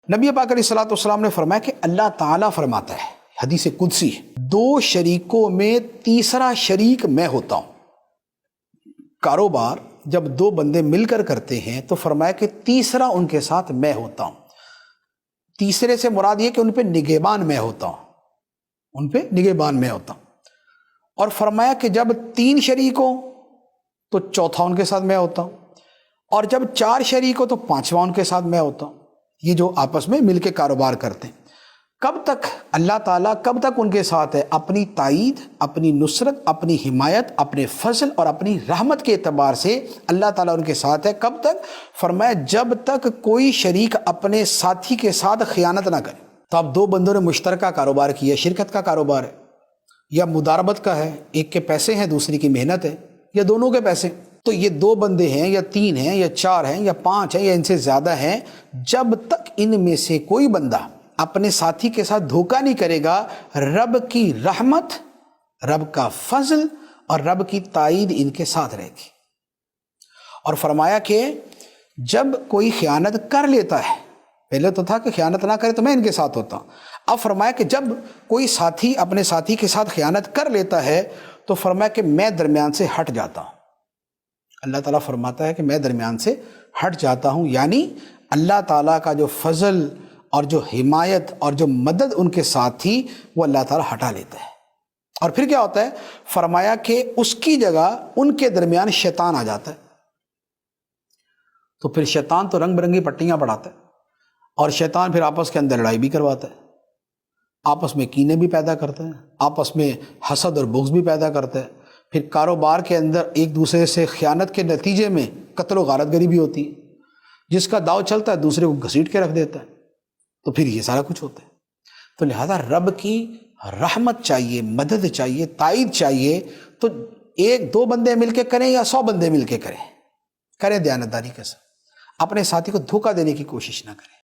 نبی پاک علیہ الصلوۃ والسلام نے فرمایا کہ اللہ تعالیٰ فرماتا ہے، حدیث قدسی، دو شریکوں میں تیسرا شریک میں ہوتا ہوں۔ کاروبار جب دو بندے مل کر کرتے ہیں تو فرمایا کہ تیسرا ان کے ساتھ میں ہوتا ہوں۔ تیسرے سے مراد یہ کہ ان پہ نگہبان میں ہوتا ہوں، ان پہ نگہبان میں ہوتا ہوں۔ اور فرمایا کہ جب تین شریک ہوں تو چوتھا ان کے ساتھ میں ہوتا ہوں، اور جب چار شریک ہو تو پانچواں ان کے ساتھ میں ہوتا ہوں۔ یہ جو آپس میں مل کے کاروبار کرتے ہیں، کب تک اللہ تعالیٰ کب تک ان کے ساتھ ہے؟ اپنی تائید، اپنی نصرت، اپنی حمایت، اپنے فضل اور اپنی رحمت کے اعتبار سے اللہ تعالیٰ ان کے ساتھ ہے۔ کب تک؟ فرمایا جب تک کوئی شریک اپنے ساتھی کے ساتھ خیانت نہ کرے۔ تو اب دو بندوں نے مشترکہ کاروبار کیا، شرکت کا کاروبار ہے یا مداربت کا ہے، ایک کے پیسے ہیں دوسری کی محنت ہے، یا دونوں کے پیسے، تو یہ دو بندے ہیں یا تین ہیں یا چار ہیں یا پانچ ہیں یا ان سے زیادہ ہیں، جب تک ان میں سے کوئی بندہ اپنے ساتھی کے ساتھ دھوکہ نہیں کرے گا، رب کی رحمت، رب کا فضل اور رب کی تائید ان کے ساتھ رہے گی۔ اور فرمایا کہ جب کوئی خیانت کر لیتا ہے، پہلے تو تھا کہ خیانت نہ کرے تو میں ان کے ساتھ ہوتا ہوں، اب فرمایا کہ جب کوئی ساتھی اپنے ساتھی کے ساتھ خیانت کر لیتا ہے تو فرمایا کہ میں درمیان سے ہٹ جاتا ہوں۔ اللہ تعالیٰ فرماتا ہے کہ میں درمیان سے ہٹ جاتا ہوں، یعنی اللہ تعالیٰ کا جو فضل اور جو حمایت اور جو مدد ان کے ساتھ تھی وہ اللہ تعالیٰ ہٹا لیتا ہے۔ اور پھر کیا ہوتا ہے؟ فرمایا کہ اس کی جگہ ان کے درمیان شیطان آ جاتا ہے۔ تو پھر شیطان تو رنگ برنگی پٹیاں پڑھاتا ہے، اور شیطان پھر آپس کے اندر لڑائی بھی کرواتا ہے، آپس میں کینے بھی پیدا کرتا ہے، آپس میں حسد اور بغض بھی پیدا کرتا ہے، پھر کاروبار کے اندر ایک دوسرے سے خیانت کے نتیجے میں قتل و غارت گری بھی ہوتی ہے، جس کا داؤ چلتا ہے دوسرے کو گھسیٹ کے رکھ دیتا ہے، تو پھر یہ سارا کچھ ہوتا ہے۔ تو لہذا رب کی رحمت چاہیے، مدد چاہیے، تائید چاہیے، تو ایک دو بندے مل کے کریں یا 100 بندے مل کے کریں دیانتداری کے ساتھ، اپنے ساتھی کو دھوکہ دینے کی کوشش نہ کریں۔